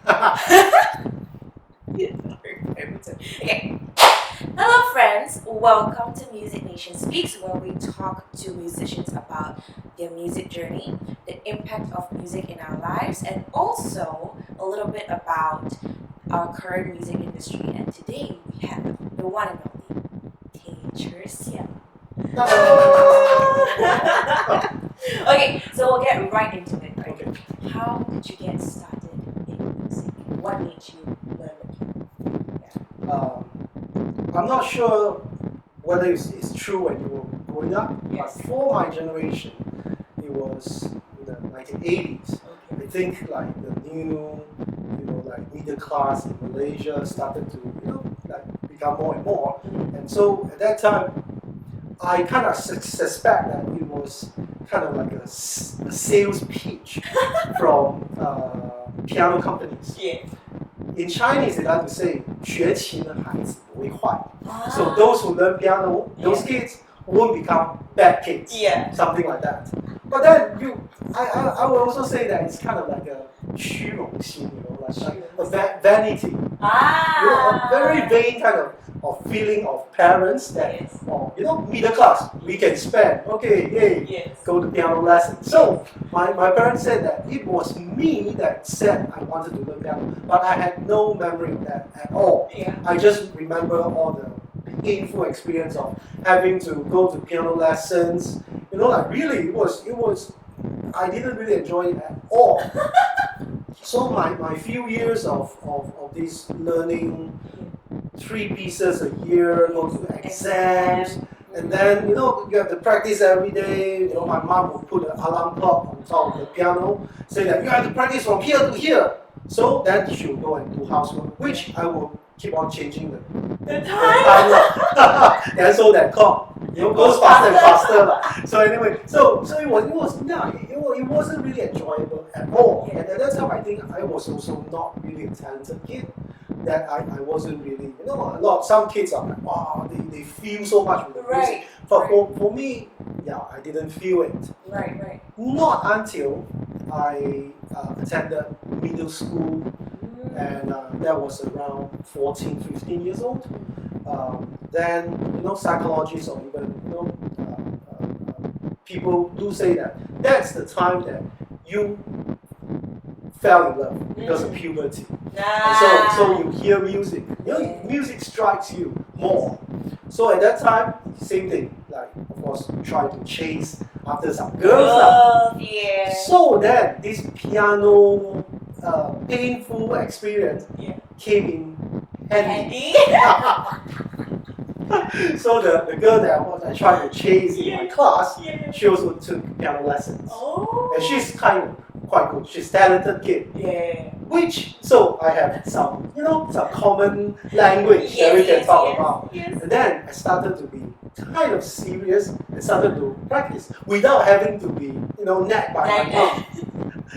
Okay. Hello, friends. Welcome to Music Nation Speaks, where we talk to musicians about their music journey, the impact of music in our lives, and also a little bit about our current music industry. And today we have the one and only Tay Cher Siang. Okay, so we'll get right into it. Right? Okay. How did you get started in music? What made you learn the piano? I'm not sure whether it's true when you were growing up, Yes. but for my generation, it was in the 1980s. Okay. I think like the new, like middle class in Malaysia started to, like become more and more. And so at that time, I kind of suspect that it was kind of like a sales pitch from piano companies. Yeah. In Chinese, they like to say, 学琴的孩子不会坏. So Ah. those who learn piano, those kids won't become bad kids. Yeah. Something like that. But then I would also say that it's kind of like a 虚荣心, like a vanity. Ah. A very vain kind of feeling of parents that, Yes. Middle class, we can spend. Okay, yay, Yes. go to piano lesson. So my parents said that it was me that said I wanted to learn piano, but I had no memory of that at all. Yeah. I just remember all the painful experience of having to go to piano lessons. Like really, it was. I didn't really enjoy it at all. So my few years of this learning 3 pieces a year, go to exams, and then you have to practice every day. My mom would put an alarm clock on top of the piano, say that you have to practice from here to here. So then she will go and do housework, which I will keep on changing The the time. time. And so that clock goes faster and faster. So anyway, so it wasn't really enjoyable at all. Yeah. And at that time, I think I was also not really a talented kid. That I wasn't really, some kids are like, wow, they feel so much with the music. Right. But for me, I didn't feel it. Right. Not until I attended middle school, and that was around 14, 15 years old. Then, psychologists or even, people do say that that's the time that you fell in love because of puberty. Nah. So you hear music. Music strikes you more. So at that time, same thing. Like, of course, try to chase after some girls. Yeah. So then this piano painful experience came in handy. So the girl that I tried to chase in my class, she also took piano lessons. Oh. And she's kind of quite good. She's a talented kid. Yeah. So I have some, some common language that we can talk about. Yes. And then I started to be kind of serious and started to practice without having to be, nagged by my mom.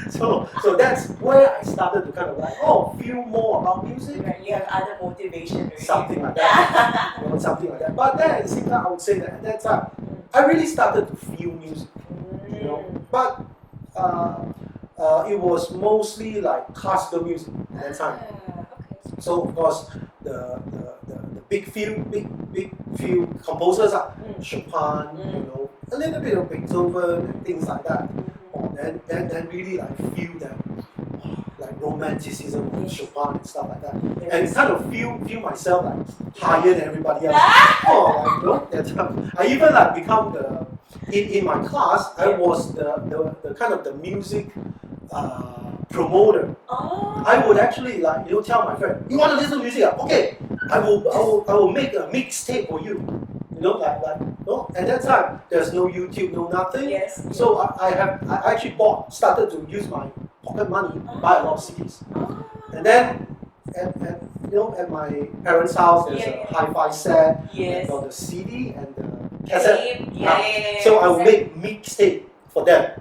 So that's where I started to kind of like, feel more about music. Right. You have other motivation. Right? Something like that. Something like that. But then at the same time, I would say that at that time, I really started to feel music. But it was mostly like classical music at that time. Okay. So of course the big few composers are Chopin, a little bit of Beethoven and things like that. Then really like feel that like romanticism with Chopin and stuff like that. And kind of feel myself like higher than everybody else. That time I even like become the in my class I was the kind of the music promoter. Oh. I would actually tell my friend, you want to listen to music? Okay, I will make a mixtape for you. At that time there's no YouTube, no nothing. Yes. So I actually started to use my pocket money to buy a lot of CDs. Oh. And then at my parents' house there's a hi-fi set. Yes. Got the CD and the cassette. Yeah. So I will make mixtape for them.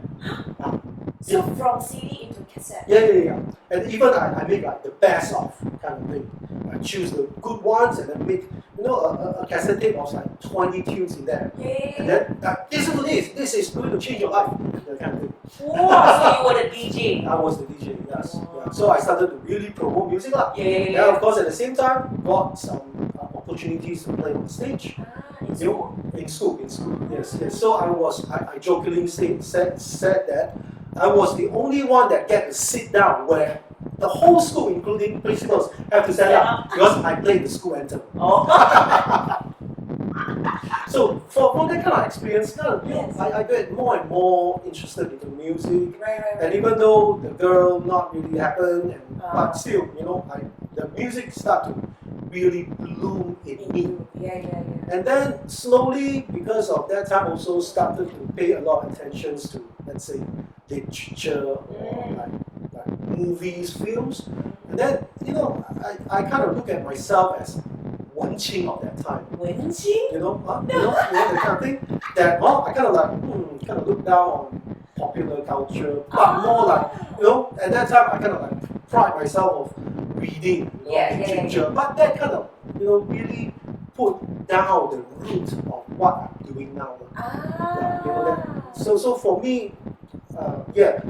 So from CD into cassette. Yeah. And even I make like the best of kind of thing. I choose the good ones and then make a cassette tape of like 20 tunes in there. Yeah. And then listen to this. This is going to change your life. that kind of thing. Wow, so you were the DJ. I was the DJ, yes. Wow. Yeah. So I started to really promote music lah. Yeah. Of course, at the same time, got some opportunities to play on stage. In school? In school, yes. So I jokingly said that I was the only one that get to sit down where the whole school, including principals, have to stand up because I played the school anthem. Oh. So from that kind of experience, Yes. I get more and more interested into music. Right. And even though the girl not really happened, but still, the music start to really bloom in me. Yeah. And then slowly, because of that time, also started to pay a lot of attention to, let's say, literature or like movies, films. And then, I kind of look at myself as wenqing of that time. Wenqing? The kind of thing that I kind of look down on popular culture, but more like, at that time I kind of like pride myself of reading, literature, but that kind of, really put down the root of what I'm doing now. So for me,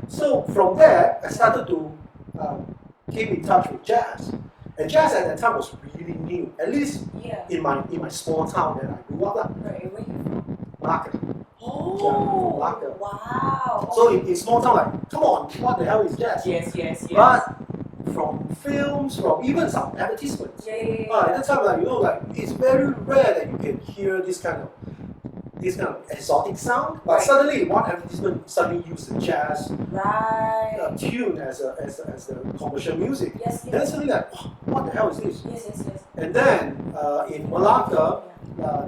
so from there I started to keep in touch with jazz. And jazz at that time was really new, at least in my small town that I grew up at. Right, where you from? Malacca. Oh, Malacca. wow. So in small town, like, come on, what the hell is jazz? Yes. But from films, from even some advertisements. Yeah. At that time, it's very rare that you can hear this kind of exotic sound. But suddenly, one advertisement suddenly used the jazz tune as the commercial music. Yes. Then suddenly, like, what the hell is this? Yes. And then in Malacca,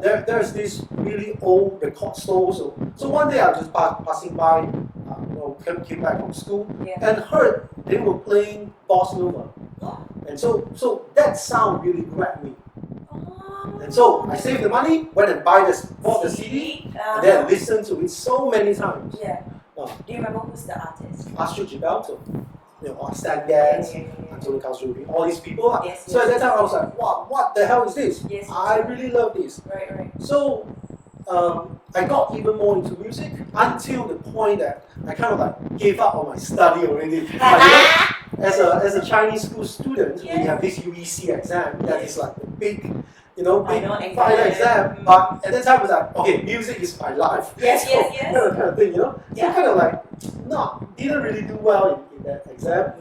there's this really old record store. So one day I was just passing by, came back from school, and heard they were playing bossa nova. And so that sound really grabbed me. And so I saved the money, went and bought the CD, and then listened to it so many times. Yeah. Do you remember who's the artist? Astro Gilberto, Stan Getz, Antonio Calzuri, all these people. So at that time I was like, wow, what the hell is this? Yes. I really love this. Right. So I got even more into music until the point that I kind of like gave up on my study already. As a Chinese school student, we have this UEC exam that is like the big final exam. But at that time I was like, okay, music is my life. Yes. Kind of thing, So kind of like, didn't really do well in that exam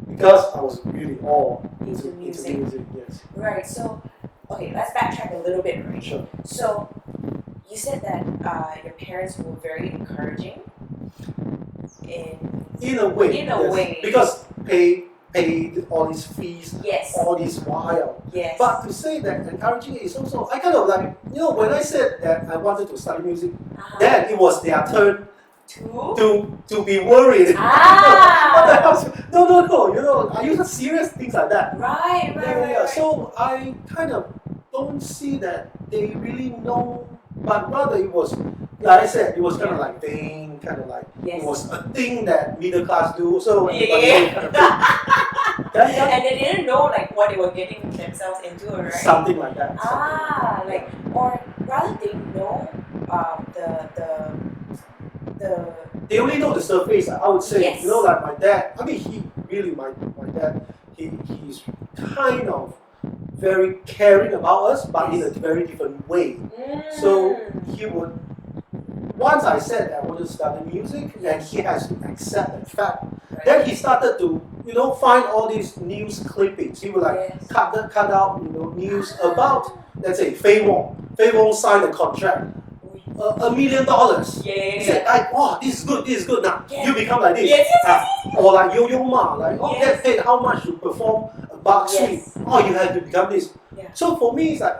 because I was really all into music. Yes. Right. So, okay, let's backtrack a little bit, right? Sure. So, you said that your parents were very encouraging. In a way. Because pay all these fees, all this while. Yes. But to say that encouraging is also, I kind of like, when I said that I wanted to study music, then it was their turn to be worried. What the hell? No, are you serious? Things like that. Right. So I kind of don't see that they really know, but rather it was, like I said, it was kind of like vain, kind of like it was a thing that middle class do. So And they didn't know like what they were getting themselves into, right? Something like that. Or rather they know the they only know the surface. I would say, Yes. Like my dad. I mean, my dad. He's kind of very caring about us, but in a very different way. So he would. Once I said that I wanted to study music, and he has to accept that fact. Then he started to, find all these news clippings. He would cut out, news about, let's say, Fei Wong. Fei Wong signed a contract, $1 million. He said, wow, this is good now. You become like this. Or like Yo-Yo Ma, get paid how much to perform a bar suite. You have to become this. So for me, it's like,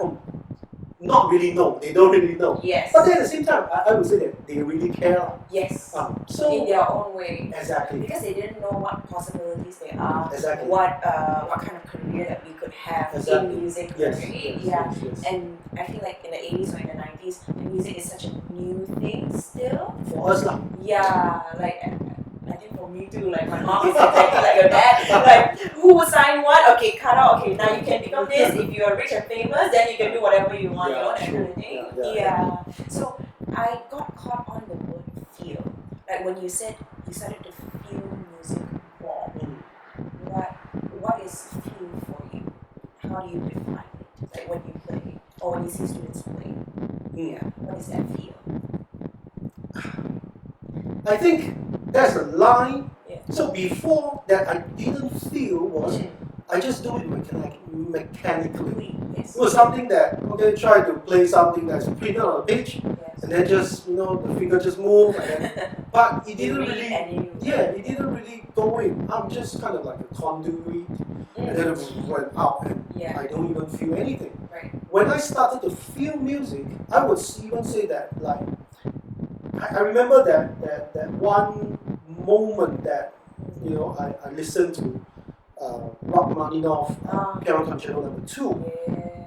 not really know. They don't really know. But then at the same time, I would say that they really care. So in their own way. Exactly. Because they didn't know what possibilities there are. Exactly. What kind of career that we could have in music. Yes. And I feel like in the 80s or in the 90s, the music is such a new thing still. For us lah. I think for me too, like my mom is exactly like your dad. Like, who signed what? Okay, cut out. Okay, now you can become this. If you are rich and famous, then you can do whatever you want, that kind of thing. So I got caught on the word feel. Like when you said you started to feel music more, Mm. what is feel for you? How do you define it? Like when you play or when you see students play, yeah, what is that feel? I think there's a line. Yeah. So before that, I didn't feel was Mm. I just do it mechanically. Yes. It was something that try to play something that's printed on a page, Yes. and then just the finger just move, and then, but it You didn't read really, and you it didn't really go in. I'm just kind of like a conduit, and then it went out, and Yeah. I don't even feel anything. Right. When I started to feel music, I would even say that like I remember that one moment that I listened to Rachmaninoff Piano Concerto Number 2.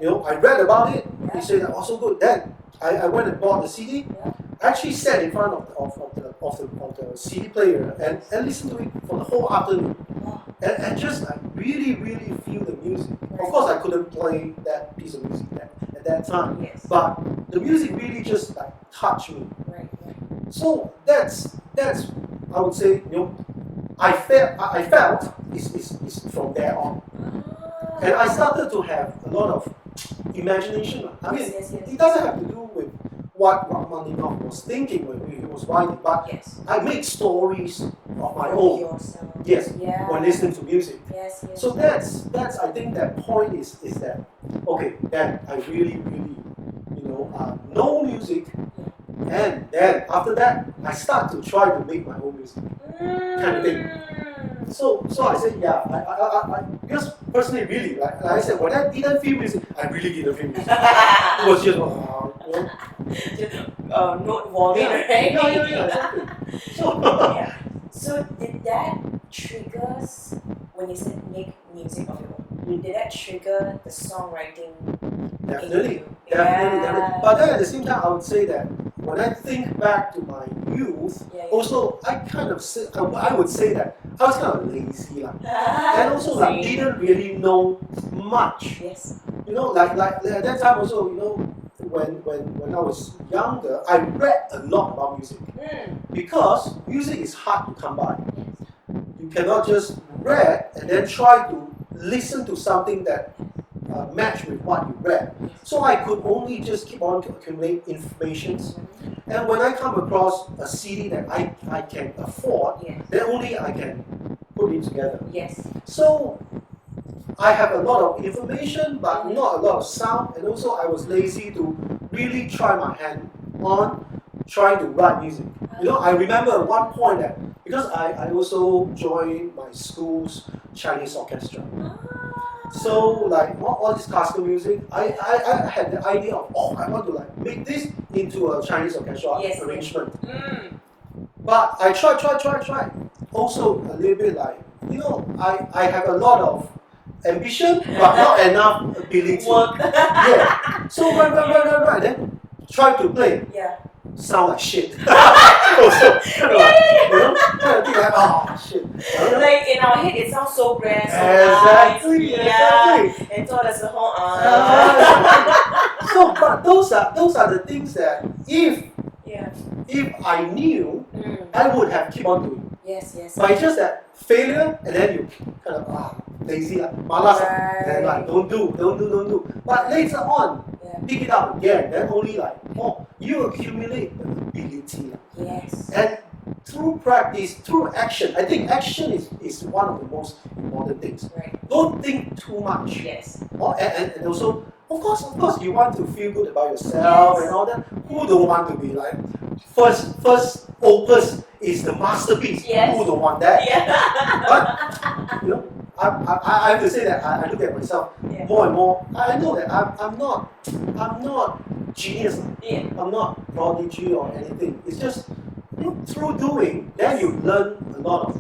Yeah. I read about it. Yeah. He said that also good. Then I went and bought the CD. Yeah. I actually sat in front of the CD player and listened to it for the whole afternoon. Wow. And just like really feel the music. Of course, I couldn't play that piece of music at that time. Yes. But the music really just like touched me. Right. So that's I would say I felt is from there on, and I started to have a lot of imagination. I mean, Yes. it doesn't have to do with what Rachmaninoff was thinking when he was writing, but Yes. I make stories of my For own. yourself. Yes, Yeah. when listening to music. Yes. So that's I think that point is that okay, then I really know music, and then after that I start to try to make my own music kind of thing. So I said I because personally really like I said when I didn't feel music, I really didn't feel music. It was just note volume, right? Yeah, exactly. So Yeah. So did that triggers when you said make music of your own? Did that trigger the songwriting? Definitely. Yeah. But then at the same time, I would say that when I think back to my youth, Yeah. also I kind of say, I would say that I was kind of lazy, and also like didn't really know much. Yes. Like at that time also, when I was younger, I read a lot about music because music is hard to come by. You cannot just read and then try to listen to something that match with what you read. So I could only just keep on to accumulate informations. And when I come across a CD that I can afford, then only I can put it together. Yes. So I have a lot of information, but not a lot of sound, and also I was lazy to really try my hand on trying to write music. I remember at one point that because I also joined my school's Chinese orchestra. So like all this classical music, I had the idea of I want to like make this into a Chinese orchestra arrangement. But I tried. Also a little bit like I have a lot of ambition, but not enough ability. Yeah. So right. Then try to play. Yeah. Sound like shit. Also, kind of think like, oh shit. Like in our head, it sounds so grand. Exactly. And so that's the whole. So, but those are the things that if I knew, I would have keep on doing. Yes. But it's just that failure, and then you kind of lazy malas, and then like don't do. But later on, pick it up again. Then only like you accumulate the ability. Yes. And through practice, through action, I think action is one of the most important things. Right. Don't think too much. Yes. And also, of course, you want to feel good about yourself and all that. Who don't want to be like first opus is the masterpiece? Yes. Who don't want that? Yeah. But I have to say that I look at myself more and more. I know that I'm not genius. Yeah. I'm not prodigy or anything. It's just through doing, then you learn a lot of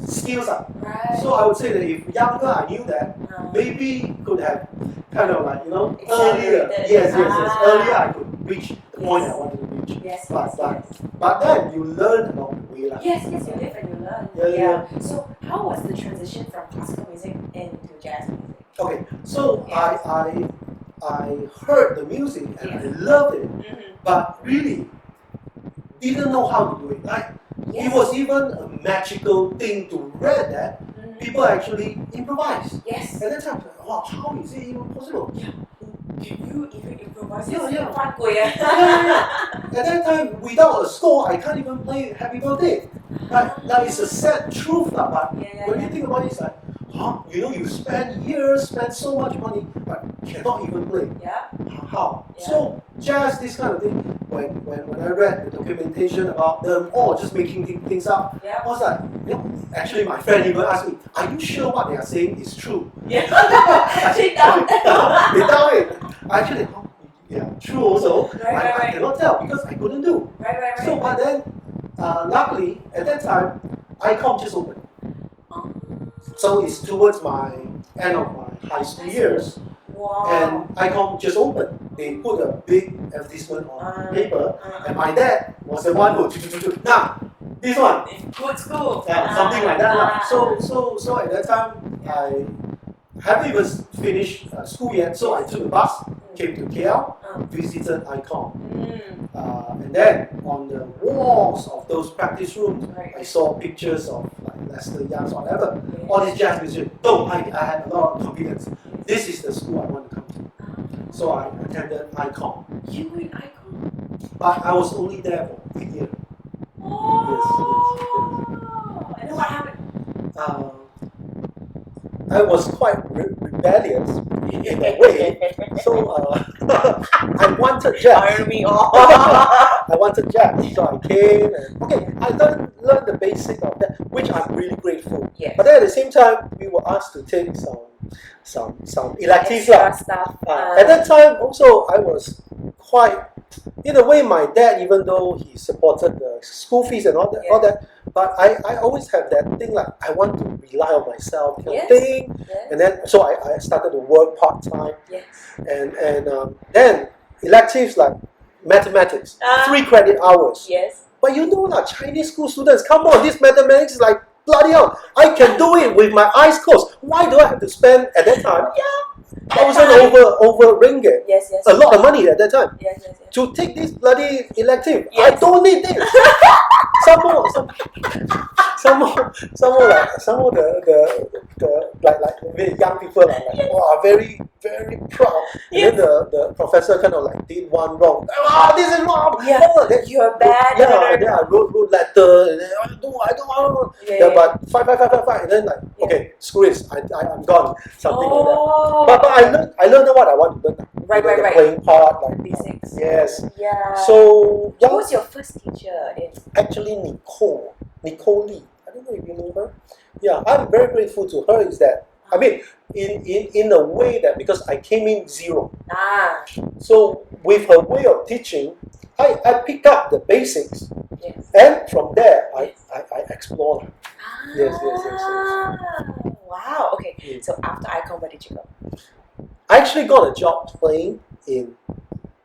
skills. Right. So I would say that if younger I knew that, maybe could have kind of like earlier. Yes. Earlier I could reach the point I wanted to reach. Yes. But then you learn along the way. Yes, you live and you learn. Yeah. So how was the transition from classical music into jazz music? Okay, so I heard the music and I loved it, but really didn't know how to do it. Like Yes. It was even a magical thing to read that people actually improvise. Yes. At that time, wow, how is it even possible? Can you even improvise? Yeah. Fun go, yeah. At that time, without a score, I can't even play Happy Birthday. Like it's a sad truth, but when you think about it, it's like, you know, you spend years, spend so much money, but cannot even play. Yeah. How? Yeah. So just this kind of thing, when I read the documentation about them or just making things up, I was like, you know, actually my friend even asked me, are you sure what they are saying is true? Yeah. They doubt. They doubt it. Actually, yeah, true also. Right. I cannot tell because I couldn't do. Right. So, but then, luckily, at that time, ICOM just opened. So it's towards my end of my high school years. Wow. And ICOM just opened. They put a big advertisement on paper, and my dad was the one who, nah, this one. Good school. Something like that. So at that time, I haven't even finished school yet, so I took a bus, came to KL, visited ICOM. And then on the walls of those practice rooms, I saw pictures of like Lester Young's, whatever, all these jazz musicians. So I had a lot of confidence. This is the school I want to come to. So I attended ICOM. You were in ICOM? But I was only there for 8 years. Oh. And then what happened? I was quite rebellious in a way. So I wanted jazz. I wanted jazz. So I came and I learned the basic of that, which I'm really grateful. Yes. But then at the same time, we were asked to take some electives. Stuff. At that time also I was quite, in a way, my dad, even though he supported the school fees and all that, but I always have that thing like I want to rely on myself kind of thing. Yes. And then so I started to work part-time. Yes. And then electives like mathematics, 3 credit hours. Yes. But you know like Chinese school students, come on, this mathematics is like bloody hell. I can do it with my eyes closed. Why do I have to spend at that time 1,000 over ringgit? Yes. A lot of money at that time. Yes. To take this bloody elective. Yes. I don't need this. Some more the like very young people are like very proud. And then the professor kind of like did one wrong. This is wrong. Then you're bad. And then I wrote letter and then I don't want. But five and then like okay, screw this. I'm gone. Something like that. But I learned what I want to learn. Right. The playing part, like basics. Yes. Yeah. So who was your first teacher in? Actually Nicole Lee. I don't know if you know her. Yeah, I'm very grateful to her. Is that I mean, in a way that because I came in zero. So with her way of teaching, I pick up the basics. Yes. And from there I explore. Yes. Wow. Okay. So after ICOM, where did you go? I actually got a job playing in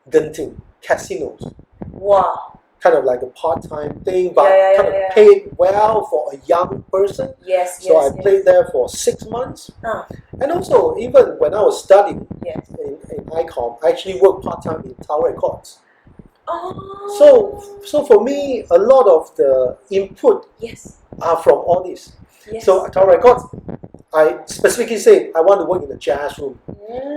Genting casinos. Wow. Kind of like a part-time thing, but kind of paid well for a young person. Yes. So I played there for 6 months. And also, even when I was studying in ICOM, I actually worked part-time in Tower Records. So for me, a lot of the input are from all this. So at Tower Records, I specifically say I want to work in the jazz room.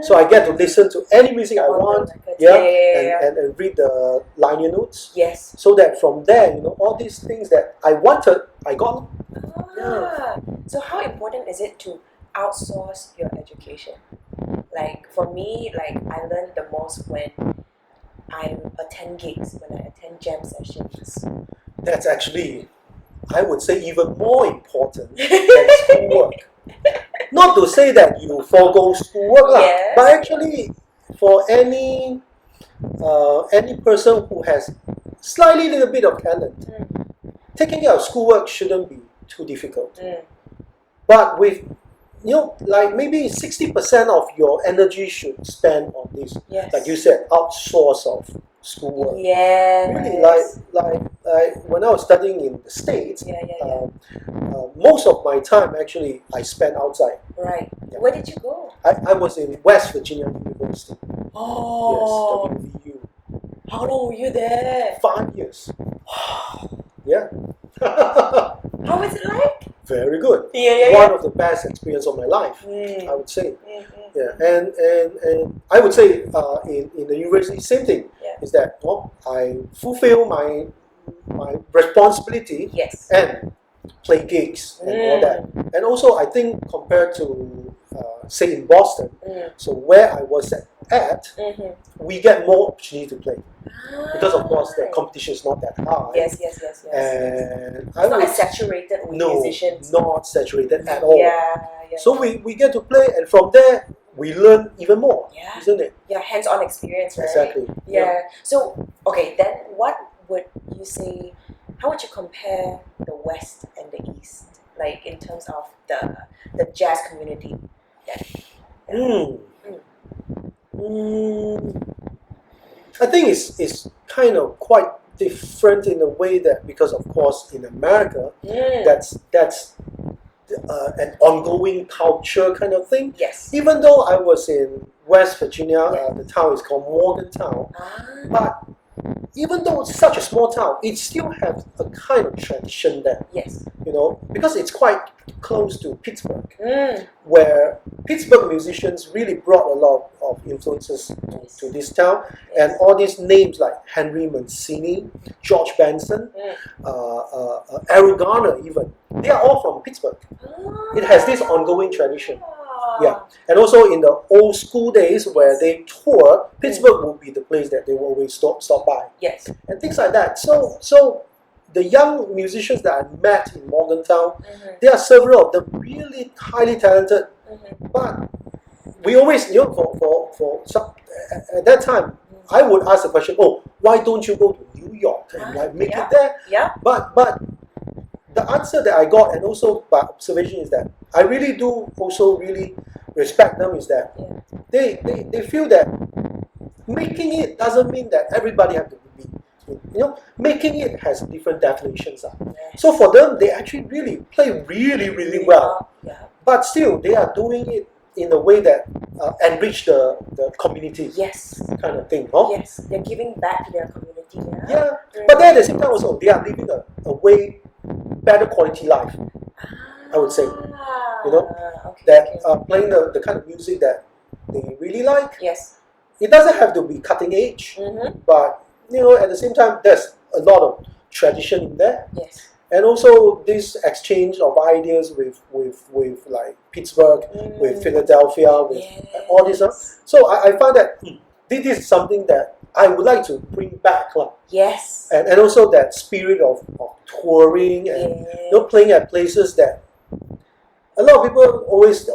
So I get to listen to any music I want, and read the liner notes. Yes. So that from there, you know, all these things that I wanted, I got. So how important is it to outsource your education? Like for me, like I learned the most when I attend gigs, when I attend jam sessions. That's actually, I would say, even more important than schoolwork. Not to say that you forego schoolwork, but actually, for any person who has slightly little bit of talent, taking care of schoolwork shouldn't be too difficult. But with like maybe 60% of your energy should spend on this. Like you said, outsource of schoolwork. Really, like when I was studying in the States, most of my time actually I spent outside. Right. Where did you go? I was in West Virginia University. Oh. Yes, WVU. How long were you there? 5 years. Yeah. How was it like? Very good. Yeah. One of the best experience of my life, I would say. Yeah, and I would say in the university, same thing. Yeah. Is that I fulfill my responsibility Yes. and play gigs and all that. And also, I think compared to say in Boston, so where I was at, we get more opportunity to play because of course the competition is not that high. Yes. And It's not as saturated with musicians. Not saturated at all. Yeah. So we get to play, and from there we learn even more, isn't it? Yeah, hands-on experience, right? Exactly. Yeah. So, okay, then what would you say, how would you compare the West and the East, like in terms of the jazz community? I think it's kind of quite different in a way that because of course in America that's an ongoing culture kind of thing. Yes. Even though I was in West Virginia, the town is called Morgantown, but even though it's such a small town, it still has a kind of tradition there. Yes. Because it's quite close to Pittsburgh, where Pittsburgh musicians really brought a lot of influences to this town, and all these names like Henry Mancini, George Benson, Errol Garner, even they are all from Pittsburgh. It has this ongoing tradition. Yeah, and also in the old school days where they tour, Pittsburgh will be the place that they will always stop by. Yes. And things like that. So the young musicians that I met in Morgantown, there are several of them really highly talented. But we always, for some, at that time, I would ask the question, why don't you go to New York and make it there? Yeah. But the answer that I got, and also by observation, is that I really do also really respect them, is that they feel that making it doesn't mean that everybody have to be, making it has different definitions. So for them, they actually really play really well. But still, they are doing it in a way that enrich the community. Yes. Kind of thing. Yes, they're giving back to their community. Yeah. But then at the same time also, they are living a way better quality life, I would say. Playing the kind of music that they really like. Yes. It doesn't have to be cutting edge, but at the same time, there's a lot of tradition in there. Yes. And also this exchange of ideas with like Pittsburgh, with Philadelphia, with all this stuff. So I find that this is something that I would like to bring back. Yes. And also that spirit of touring and playing at places that a lot of people always,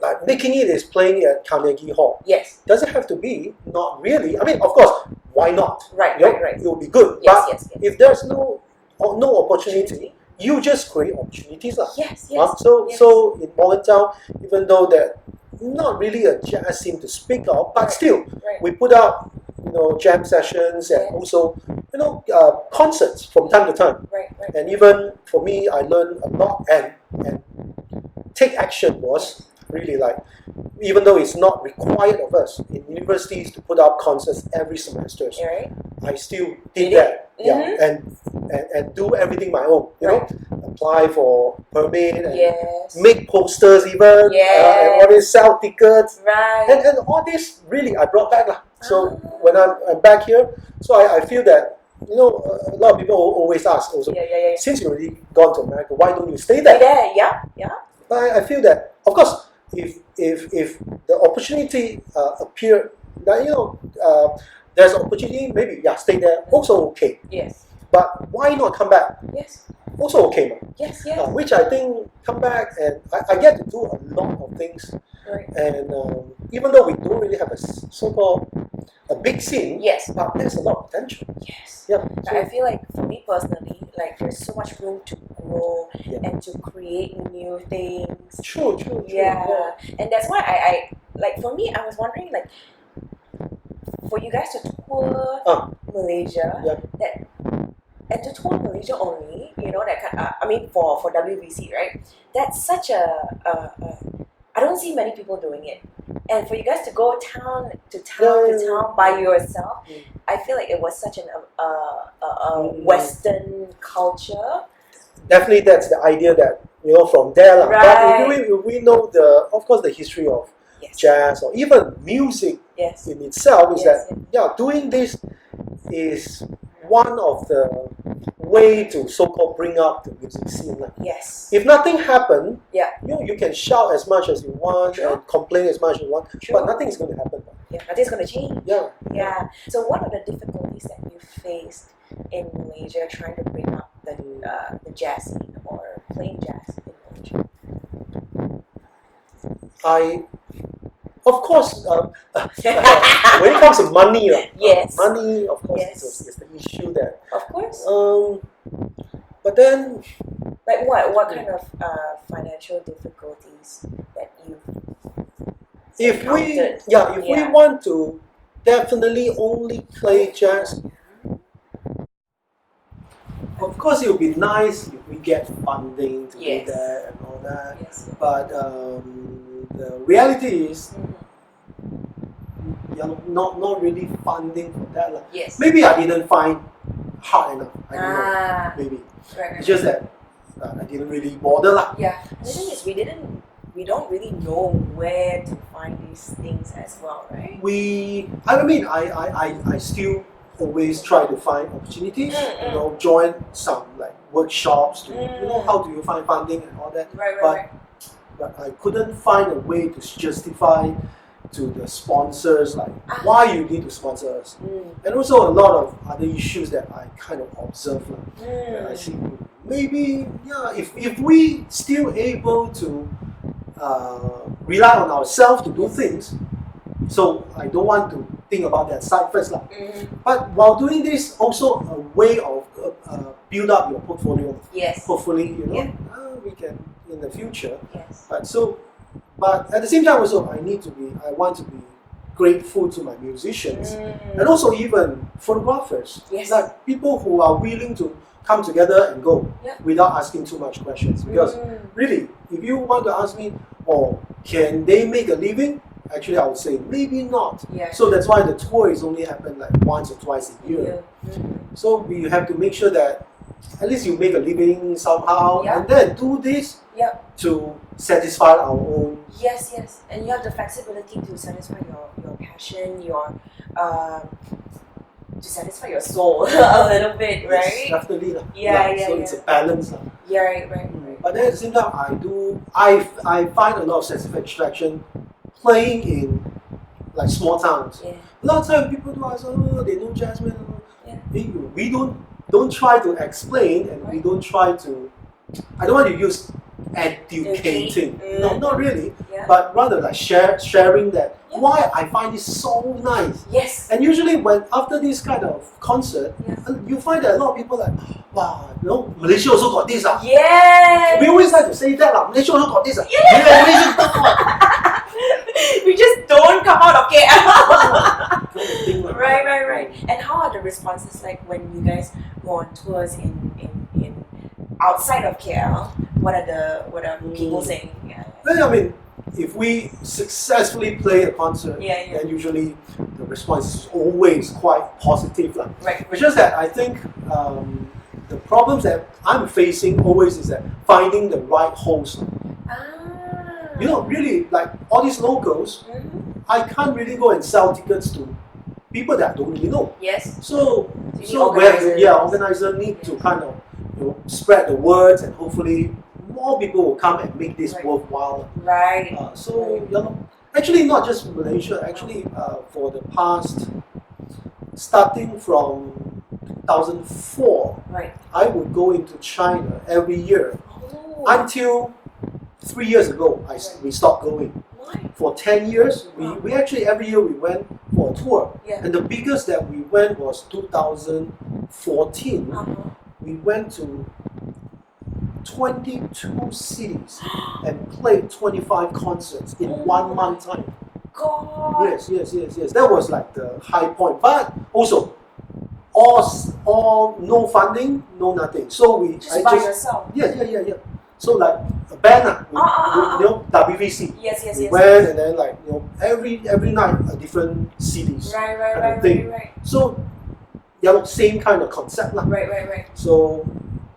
like making it is playing at Carnegie Hall. Yes. Does it have to be? Not really. I mean, of course, why not? Right. It will be good. Yes, but if there's no opportunity, you just create opportunities. Yes. So in Morgantown, even though that not really a jazz scene to speak of, but still, we put out jam sessions and also concerts from time to time. And even for me, I learned a lot, and take action was really like, even though it's not required of us in universities to put out concerts every semester, I still did that. And do everything my own. Apply for permit and make posters even, and all this, sell tickets, and all this really I brought back. So when I'm back here, so I feel that a lot of people always ask also, since you already gone to America, why don't you stay there? But I feel that, of course, if the opportunity appear, there's opportunity, maybe stay there, also okay. Yes. But why not come back? Yes. Also okay. Yes. Which I think come back, and I get to do a lot of things. And even though we don't really have a so-called a big scene, but there's a lot of potential. Yes. Yeah. So, I feel like for me personally, like there's so much room to grow and to create new things. True. Yeah. And that's why I like, for me, I was wondering, like, for you guys to tour Malaysia, and to tour Malaysia only, that kind I mean, for WBC, right? That's such I don't see many people doing it. And for you guys to go town to town by yourself, I feel like it was such an Western culture. definitely that's the idea that from there lah. Right. But if we know of course the history of Yes. jazz or even music Yes. in itself is Yes, that doing this is one of the way to so-called bring up the music scene lah. Yes. If nothing happened, Yeah. you can shout as much as you want True. and complain as much as you want, True. but nothing is going to happen. Yeah, nothing's gonna change. Yeah. Yeah. So what are the difficulties that you faced in Malaysia trying to bring up the jazz scene or playing jazz in Malaysia? Of course, when it comes to money, Yes. money, of course, Yes. is the issue there. Of course. But then, Like what kind of financial difficulties that you if we Yeah. want to definitely only play jazz, of course it would be nice if we get funding to Yes. do that and all that. Yes. But the reality is, not really funding for that lah. Yes. Maybe I didn't find hard enough. I don't know. Maybe Right. it's just that I didn't really bother lah. Yeah. And the thing is, we don't really know where to find these things as well, right? I still always try to find opportunities. Join some like workshops to how do you find funding and all that. Right. But I couldn't find a way to justify to the sponsors like why you need to sponsor us, and also a lot of other issues that I kind of observe. Where I see maybe if we still able to rely on ourselves to do things, so I don't want to think about that side first lah. But while doing this, also a way of build up your portfolio. Yes. Hopefully, we can in the future. Yes. But at the same time also, I want to be grateful to my musicians and also even photographers. Yes. Like people who are willing to come together and go without asking too much questions. Because really, if you want to ask me, can they make a living? Actually, I would say maybe not. Yeah. So that's why the tour is only happen like once or twice a year. So we have to make sure that at least you make a living somehow, and then do this to satisfy our own. Yes, and you have the flexibility to satisfy your passion, to satisfy your soul a little bit, right? Yes, definitely. So it's a balance. Yeah, right. But then at the same time, I find a lot of satisfaction playing in like small towns. Yeah. A lot of times people do ask, they know jazz, man. We don't try to explain, and we don't try to. I don't want to use educating. No, not really. Yeah. But rather like sharing that why I find this so nice. Yes. And usually when after this kind of concert, you find that a lot of people like, wow, Malaysia also got this. Yes. We always like to say that Malaysia also got this. Yes. We just don't come out of KL. Right. And how are the responses like when you guys go on tours in outside of KL? What are people saying? Well, I mean, if we successfully play a concert, Yeah. then usually the response is always quite positive. Right. It's just that I think the problems that I'm facing always is that finding the right host. Really, like all these locals, I can't really go and sell tickets to people that I don't really know. Yes. So organizers. Organizer need to kind of spread the words, and hopefully more people will come and make this worthwhile. Right. Actually not just Malaysia. Actually, for the past, starting from 2004, I would go into China every year until 3 years ago. We stopped going. Why? For 10 years, we actually every year we went for a tour, and the biggest that we went was 2014. We went to 22 cities and played 25 concerts in 1 month time. God. Yes. That was like the high point. But also, all no funding, no nothing. So we by yourself. Yeah. So like a band, WVC. Yes. We went and then every night a different cities. Right. So same kind of concept lah. Right. So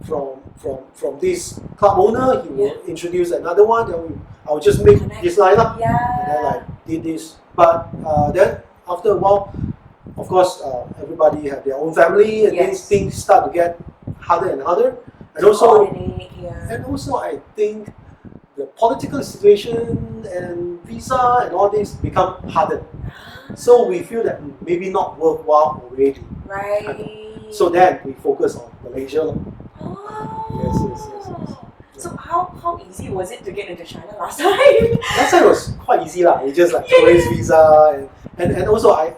from this club owner, he will introduce another one. Then I will just make this line up, and then I did this. But then after a while, of course, everybody have their own family, and then things start to get harder and harder. And also, I think the political situation and visa and all this become harder. So we feel that maybe not worthwhile already. Right. So then we focus on Malaysia. Oh. Yes. So how easy was it to get into China last time? Last time was quite easy lah. It's just like tourist visa and also I'm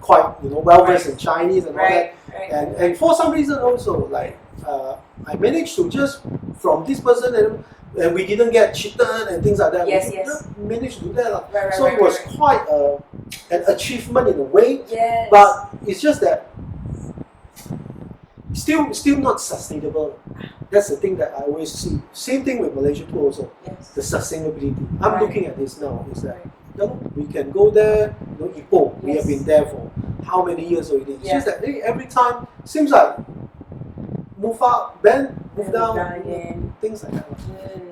quite well versed in Chinese and all that. And for some reason also like I managed to just from this person and we didn't get cheated and things like that. We managed to do that. So it was quite an achievement in a way. But it's just that still not sustainable. That's the thing that I always see. Same thing with Malaysia too also. The sustainability. I'm looking at this now is that we can go there, Ipoh, we have been there for how many years already. It's just that every time seems like move up, then move down again. Things like that.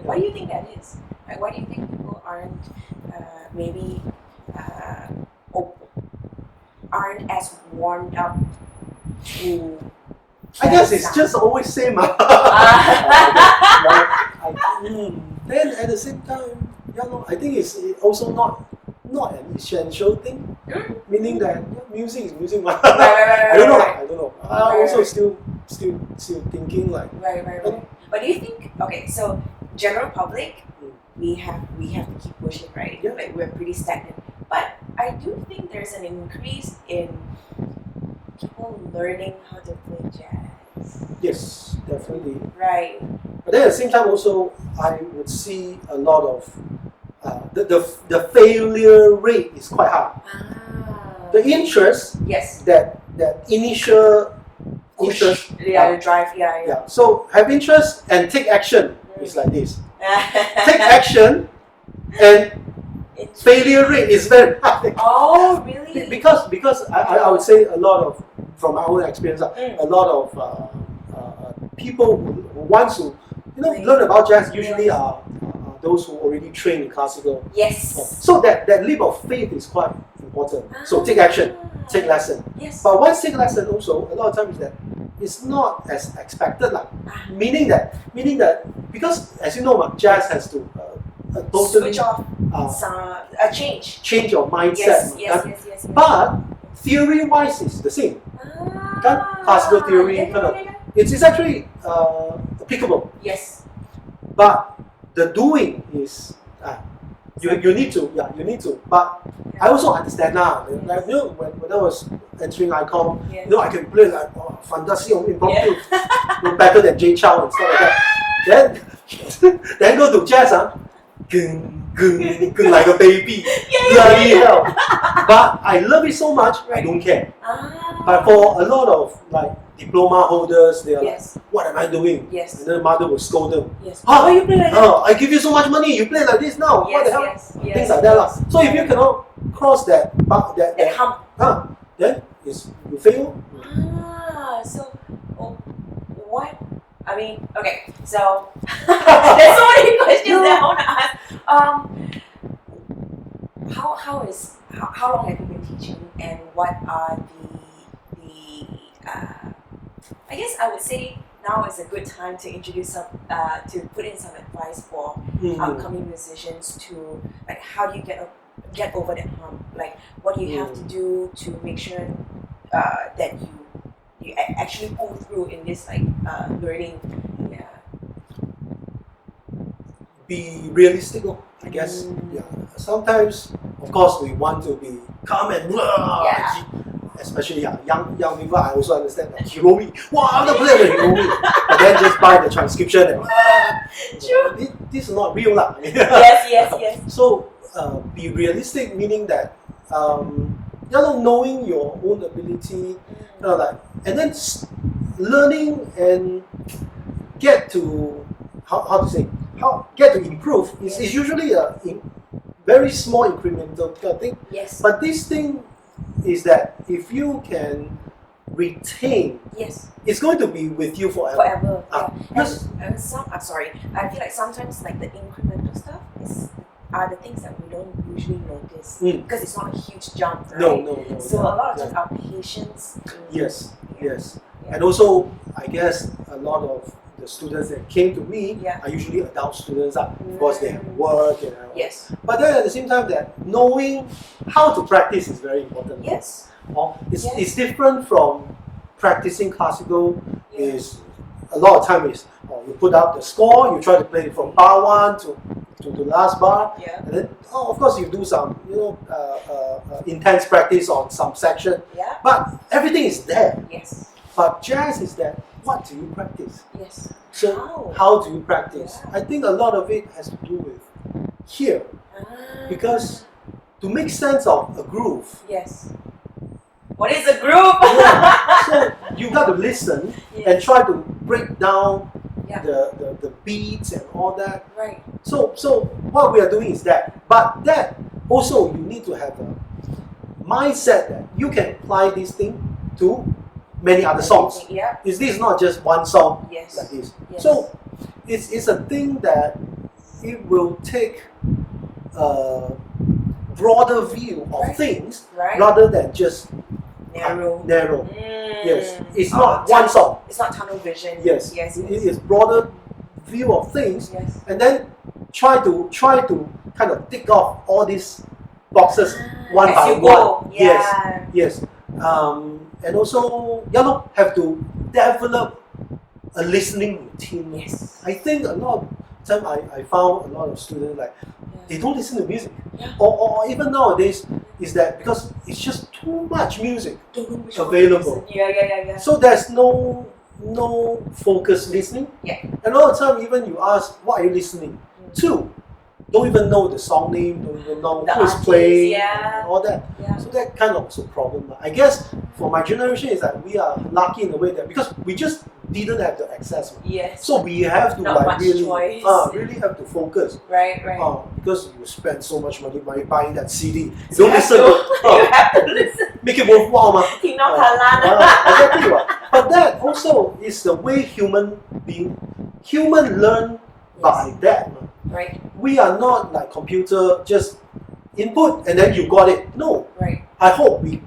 Why do you think that is? Like, why do you think people aren't maybe aren't as warmed up to? I guess it's just always same. Then at the same time, I think it's also not an essential thing. Meaning that music is music. I don't know. I also still thinking like. But do you think so general public we have to keep pushing, right? Like we're pretty stagnant. But I do think there's an increase in people learning how to play jazz. Yes, definitely. Right. But then at the same time also I would see a lot of the failure rate is quite high. The interest, that initial interest, the drive, So have interest and take action is like this. Take action and failure rate is very high. Oh, really? Because I would say a lot of, from my own experience, a lot of people who want to learn about jazz usually are those who already train in classical. So that leap of faith is quite important. So take action, take lesson. But once take lesson also, a lot of times that it's not as expected meaning that because as you know, jazz has to totally switch off, change your mindset. But theory wise it's the same. Classical theory it's actually applicable. But the doing is you need to. But I also understand now. Like when I was entering ICOM, I can play like fantasy impromptu, better than Jay Chow and stuff like that. Then go to jazz, like a baby, bloody hell. But I love it so much, I don't care. But for a lot of like diploma holders, they are like, what am I doing? And then the mother will scold them. Oh, you play like that? I give you so much money, you play like this now. What the hell? Things like that. So if you cannot cross that hump, then you fail. So what? I mean, okay. So there's so many questions that I want to ask. How long have you been teaching, and what are the I guess I would say now is a good time to introduce some to put in some advice for upcoming musicians to like how do you get over that hump? Like what do you have to do to make sure that you actually pull through in this like learning? Be realistic, I guess. Sometimes, of course, we want to be calm and especially young people. I also understand that Hiromi. Wow, I'm not playing with Hiromi. And then just buy the transcription and this is not real lah. Yes. So be realistic, meaning that knowing your own ability, and then learning and get to get to improve is usually a very small incremental kind of thing. But this thing is that if you can retain. Yes. It's going to be with you forever. Forever. Ah, Yeah. yes. And some, I'm sorry. I feel like sometimes like the incremental stuff are the things that we don't usually notice because it's not a huge jump, right? No. So a lot of times our patience. Yes. Yes. Yeah. And also, I guess a lot of the students that came to me Yeah. are usually adult students because they have work and all. Yes. But then at the same time, that knowing how to practice is very important. Yes. It's different from practicing classical. Yeah. Is a lot of time is you put out the score, you try to play it from bar 1 to the last bar, Yeah. and then of course you do some intense practice on some section. Yeah. But everything is there. Yes. But jazz is that what do you practice? Yes. So how do you practice? Yeah. I think a lot of it has to do with here, because to make sense of a groove. Yes. What is a group? Yeah, so you got to listen and Yes. try to break down Yeah. the beats and all that. Right. So what we are doing is that, but that also you need to have a mindset that you can apply this thing to many other songs. Yeah. Is this not just one song Yes. like this? Yes. So it's a thing that it will take a broader view of Right. things Right. rather than just Narrow. Yes, it's not one song. It's not tunnel vision. Yes, Yes. it is broader view of things, Yes. and then try to kind of tick off all these boxes one As by you one. go. Yeah. Yes. And also, have to develop a listening routine. Yes. I think a lot of time I found a lot of students like they don't listen to music, Yeah. or even nowadays is that because it's just too much music Don't know which one to available. listen. Yeah. So there's no focused listening. Yeah. And all the time, even you ask, what are you listening to? Don't even know the song name, don't even know The who is artist, playing, yeah. and all that. Yeah. So that kind of was a problem. I guess for my generation is that we are lucky in a way that because we just didn't have the access. Yes. So we have to Not much really choice. have to focus. Right. Because you spend so much money buying that CD. So Don't you listen. you have to listen. Make it worthwhile, ma. Tinggal kalan. Exactly. But that also is the way human learn by that. Ma. Right. We are not like computer, just input and then you got it. No. Right. I hope we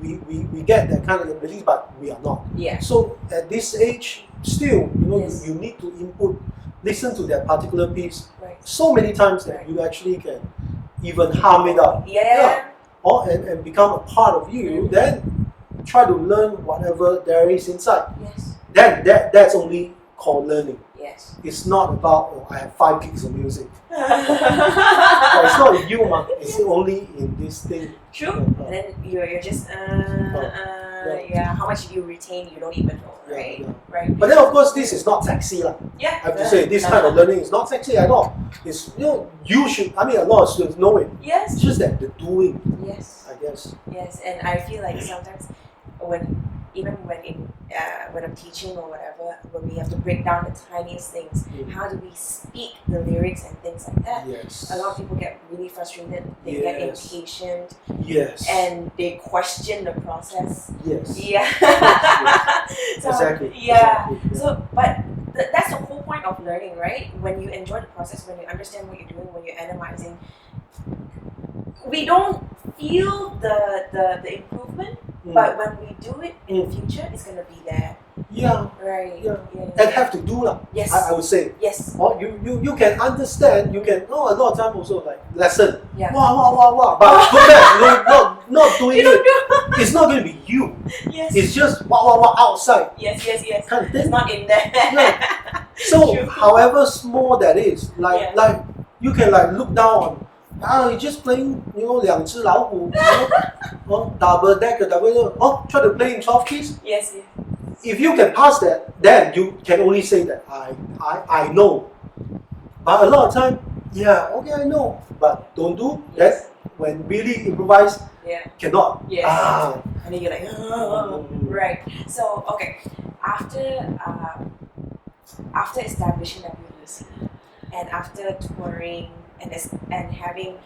get that kind of ability, but we are not. Yeah. So at this age, still, Yes. you need to input, listen to that particular piece Right. so many times that you actually can even hum it up. Yeah. And become a part of you, then try to learn whatever there is inside. Yes. Then that's only called learning. Yes. It's not about I have 5 gigs of music. It's not in you, ma. It's only in this thing. True. And then you're just yeah. How much you retain, you don't even know, right? Yeah. Right. But then of course this is not sexy lah. Yeah. I have to say this kind of learning is not sexy at all. It's you should. I mean a lot of students know it. Yes. It's just that the doing, Yes. I guess. Yes. And I feel like sometimes when I'm teaching or whatever, when we have to break down the tiniest things, how do we speak the lyrics and things like that? Yes. A lot of people get really frustrated. They get Yes. impatient Yes. and they question the process. Yes. Yeah. Yes. So, Exactly. Yeah. Exactly. So, but that's the whole point of learning, right? When you enjoy the process, when you understand what you're doing, when you're analyzing, we don't feel the improvement, but when we do it in the future, it's gonna be there. Yeah. Right. Yeah. And have to do lah. Yes. I would say. Yes. Or you can understand. You can. A lot of time also like lesson. Yeah. Wow. But go back. Not doing You don't it. do. It's not going to be you. Yes. It's just wow outside. Yes. Kind of It's thing. not in there. Yeah. So True. however small that is, Yeah. like you can like look down on. You're just playing, 两只老虎, double decker, try to play in 12 keys. Yes. If you can pass that, then you can only say that I know. But a lot of time, okay, I know, but don't do Yes. that. When really improvise, Yeah. cannot. Yes. And then you're like, right. So okay, after establishing WUC and after touring and having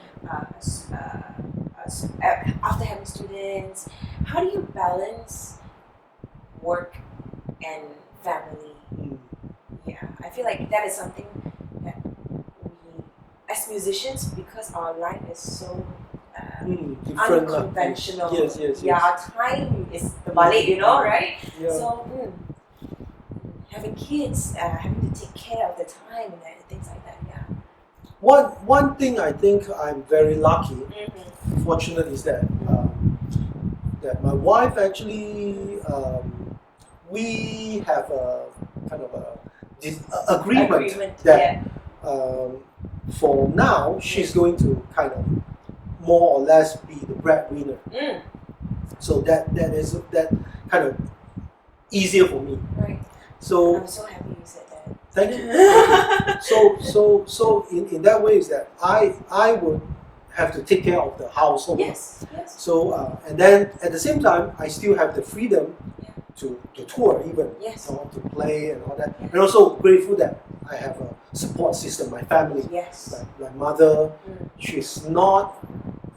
after having students, how do you balance work and family. Yeah, I feel like that is something that we, as musicians, because our life is so different unconventional. Yes, yes, Yeah, yes. our time is the balik, you know, right? Yeah. So having kids, having to take care of the time and things like that. Yeah. One thing I think I'm very lucky, Mm-hmm. fortunate is that that my wife actually we have a kind of a agreement that for now she's going to kind of more or less be the breadwinner. So that is that kind of easier for me. Right. So I'm so happy you said that. thank you. So in that way is that I would have to take care of the household. Yes. So and then at the same time I still have the freedom to tour even, Yes. to play and all that. And also grateful that I have a support system, my family. Yes. Like my mother, she's not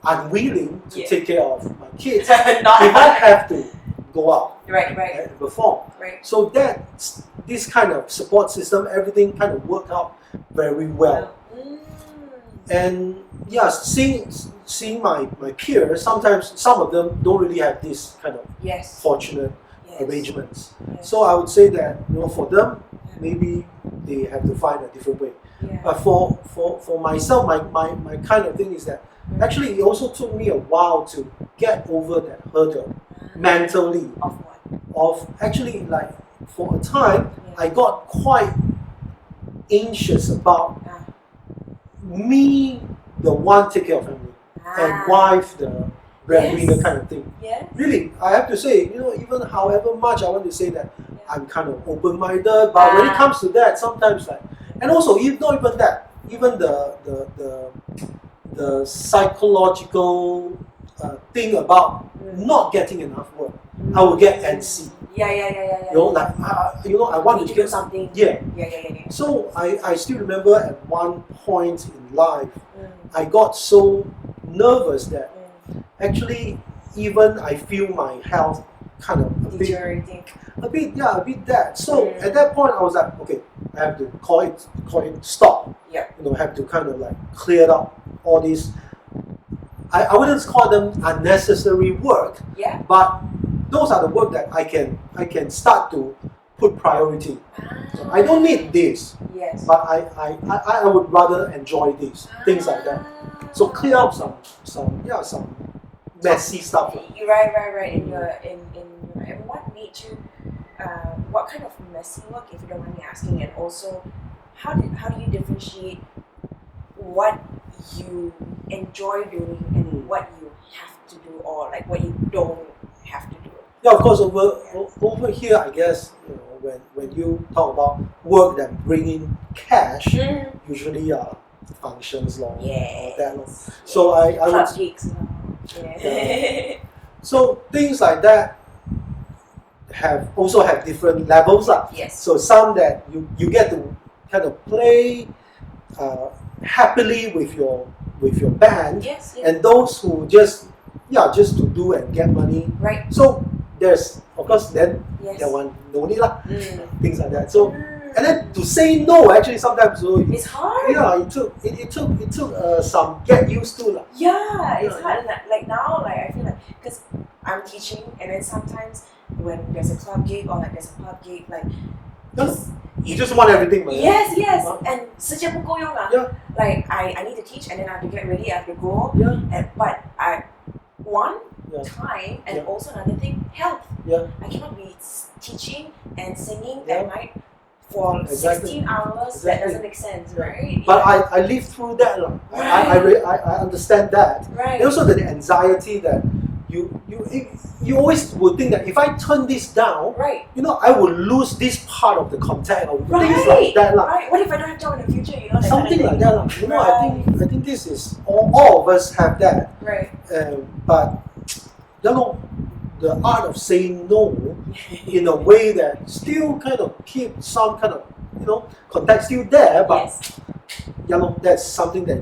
unwilling to take care of my kids if I have to go out and perform. Right. So that's this kind of support system, everything kind of worked out very well. And yeah, seeing my peers, sometimes some of them don't really have this kind of fortunate arrangements. So I would say that for them, maybe they have to find a different way. But for myself, my kind of thing is that actually it also took me a while to get over that hurdle mentally. Of what? Of actually, like, for a time I got quite anxious about me, the one take care of family, and wife, the breadwinner kind of thing. Really, I have to say, even however much I want to say that I'm kind of open-minded, but when it comes to that, sometimes like, and also not even that, even the psychological thing about not getting enough work, I will get antsy. Yeah. I want to do something. Yeah. So I still remember at one point in life, I got so nervous that actually even I feel my health kind of a bit that. So at that point I was like, okay, I have to call it stop. Have to kind of like clear up all these. I wouldn't call them unnecessary work. But those are the work that I can start to put priority. So I don't need this. But I would rather enjoy this, things like that. So clear up some messy stuff. Right. In your and what made you what kind of messy work, if you don't mind me asking, and also how do you differentiate what you enjoy doing and what you have to do, or like what you don't have to do? Yeah, of course. Over here, I guess when you talk about work that bring in cash, usually functions all that. So I would. Gigs, So things like that also have different levels. So some that you get to kind of play happily with your band, and those who just to do and get money. So there's of course then that one no need lah, things like that. So and then to say no actually sometimes it's hard. Yeah, it took some get used to lah. It's hard. Like now, like I feel like because I'm teaching, and then sometimes when there's a club gig or like there's a pub gig, like you just want everything, man. Yes. And 时间不够用啦. Like I need to teach, and then I have to get ready, I have to go. But I want time, and also another thing, health. I cannot be teaching and singing at night for 16 hours. That doesn't make sense, right? But I lived through that. I understand that. And also the anxiety that you always would think that if I turn this down, I will lose this part of the contact or things like that. What if I don't have job in the future? Something like that. I think this is all of us have that. But the art of saying no in a way that still kind of keep some kind of contact still there, but that's something that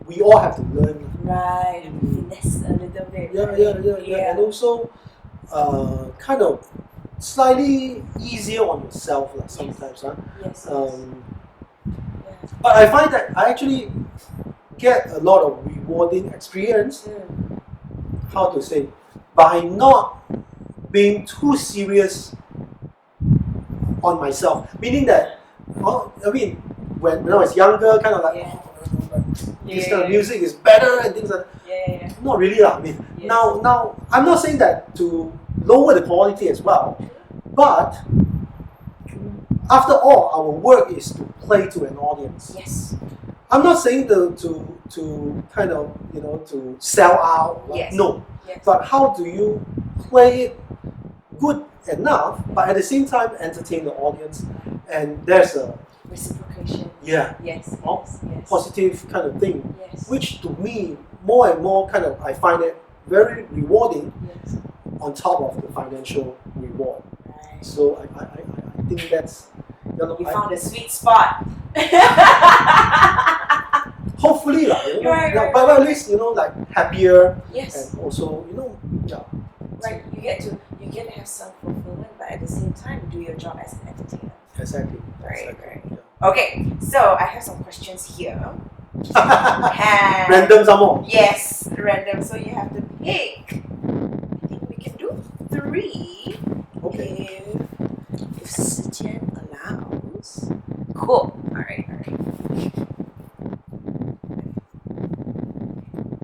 we all have to learn. Finesse a little bit. And also kind of slightly easier on yourself like, sometimes. Huh? Yes. But I find that I actually get a lot of rewarding experience. How to say, by not being too serious on myself. Meaning that, I mean, when I was younger, kind of like, this kind of music is better and things like that. Not really. I mean, now I'm not saying that to lower the quality as well, but after all, our work is to play to an audience. Yes. I'm not saying to kind of, to sell out. Yes. No. Yes. But how do you play it good enough, but at the same time entertain the audience? And there's a reciprocation. Yeah. Yes. Positive kind of thing, Yes. which to me more and more kind of I find it very rewarding. Yes. On top of the financial reward. Right. So I think that's you found a sweet spot. Hopefully, Right. but at least like happier. Yes. And also Right. You get to have some fulfillment, but at the same time do your job as an entertainer. Exactly. Right. Exactly. Right. Yeah. Okay. So I have some questions here. Random some more. Yes, random. So you have to pick. I think we can do 3. Okay. If Sijian allows. Cool. Alright.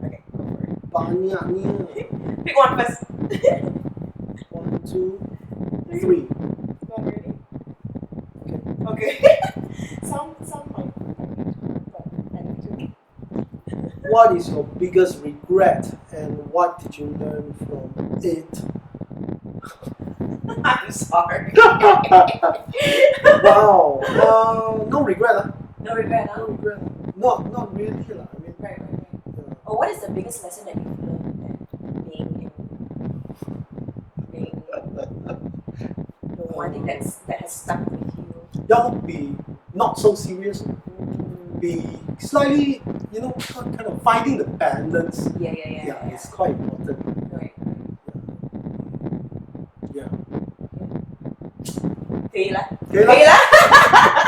Okay, go for it. Banyaknya. Pick one first. 1, 2, 3. Not ready. Okay. Some like but I like to. What is your biggest regret and what did you learn from it? I'm sorry. Wow. No regret. No regret, huh? No regret. Not really. I mean, Right. yeah. Oh, what is the biggest lesson that you've learned then being the one thing that has stuck with you? Be not so serious. Be slightly, kind of finding the balance. Yeah. It's quite important. Right. Yeah. Kayla.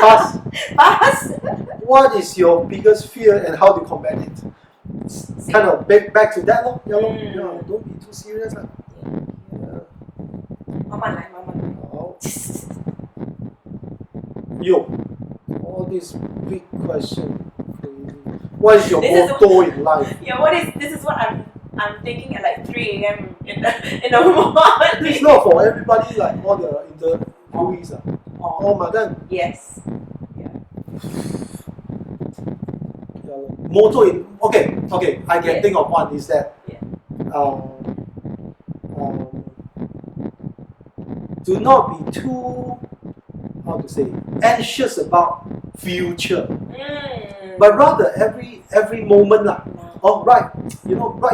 Pass. Pass. What is your biggest fear and how do you combat it? Kind of back to that, lor. Yeah, don't be too serious. Yeah. Mama. Oh. Yo, all this big question. What is your motto in life? Yeah, this is what I'm thinking at like 3 a.m. in the morning. This is not for everybody, like all the interviewees. Oh, madam. Yes. Motto in okay. I can think of one. Is that do not be too anxious about future, but rather every moment right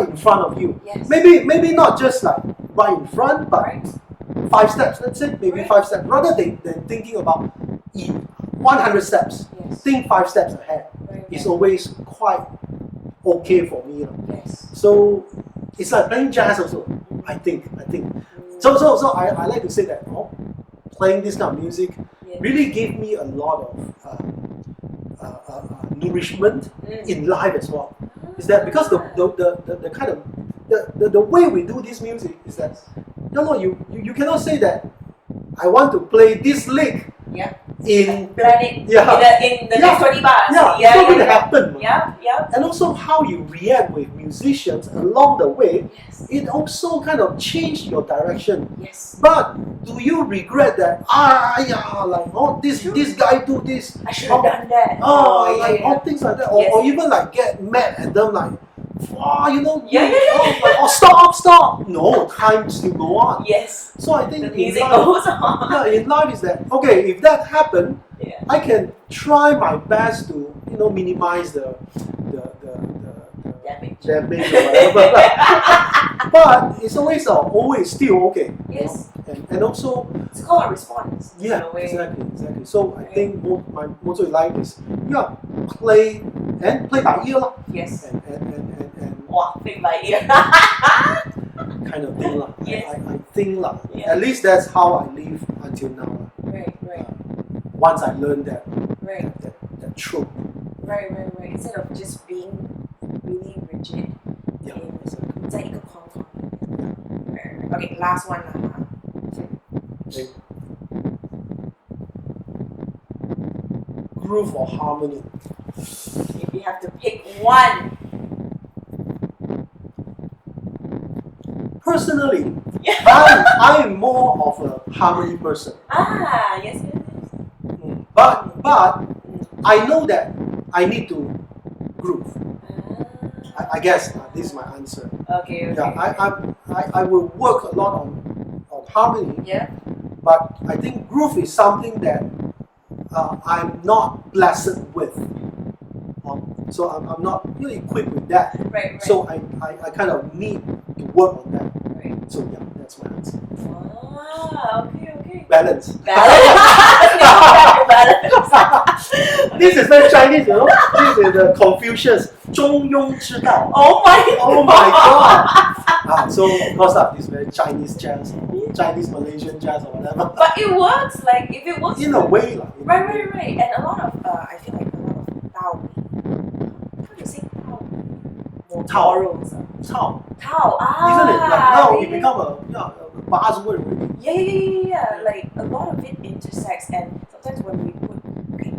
in front of you. Yes. Maybe not just like right in front, but 5 steps. Let's say maybe 5 steps. Rather than thinking about 100 steps, Yes. think 5 steps ahead. It's always quite okay for me. Yes. So it's like playing jazz also. I think. So I like to say that playing this kind of music really gave me a lot of nourishment in life as well. Is that because the kind of the way we do this music is that you cannot say that I want to play this lick in plan it in the next 20 bars. It's not going to happen. Yeah. And also how you react with musicians along the way, Yes. it also kind of changed your direction. Yes. But do you regret that? This guy do this. I should have done that. All things like that, or even like get mad at them, like, stop. No, time still go on. Yes. So I think The music goes on. Yeah, in life is that okay? If that happened, I can try my best to minimize the damage or whatever. But it's always still okay. Yes. And also It's called a response. yeah, in a way. exactly. So I think my motto in life is play by ear lah. Yes. And Wow, big by ear. kind kind of thing lah. Yes. I think lah. Yeah. At least that's how I live until now. Right. Once I learned that Right. that truth. Right. Instead of just being really rigid. Yeah. 在一个框框里面。Right. Okay, last one 啦。 Okay. Groove or harmony? If you have to pick one. Personally, Yeah. I'm more of a harmony person. Yes. But I know that I need to groove. I guess this is my answer. Okay. Yeah, I will work a lot on harmony. Yeah. But I think groove is something that I'm not blessed with. So I'm not really equipped with that. Right. So I kind of need to work on that. Right. So yeah, that's my answer. Okay. Balance. Balance. This is very Chinese, you know. This is the Confucius 中庸之道. Oh my God. So of course this is very Chinese jazz, or Chinese Malaysian jazz or whatever. But it works. Like if it works. In a way, Right. And a lot of I feel like a lot of Tao. How do you say Tao? Morals. Tao. Tao. Isn't it? Like now Really? it become a buzzword already. Yeah. Like a lot of it intersects, and sometimes when we put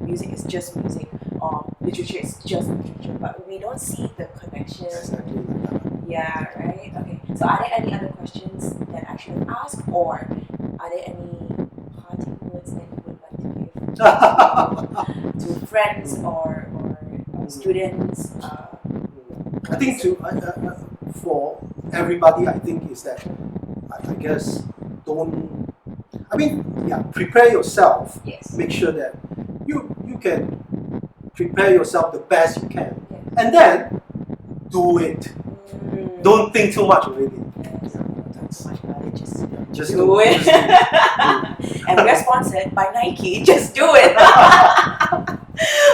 music is just music, or literature is just literature, but we don't see the connections. Exactly like that. Yeah, right? Okay. So are there any other questions that I should ask, or are there any parting words that you would like to give to friends or students? I think for everybody, I think is that I guess prepare yourself. Yes. Make sure that you can prepare yourself the best you can, Yes. and then do it. Don't think too much already. Yes. Don't so much about it. Just Do it. Just do. And we're sponsored by Nike. Just do it.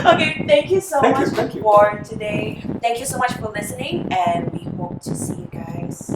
Okay, thank you so much Thank you. for today. Thank you so much for listening, and we hope to see you guys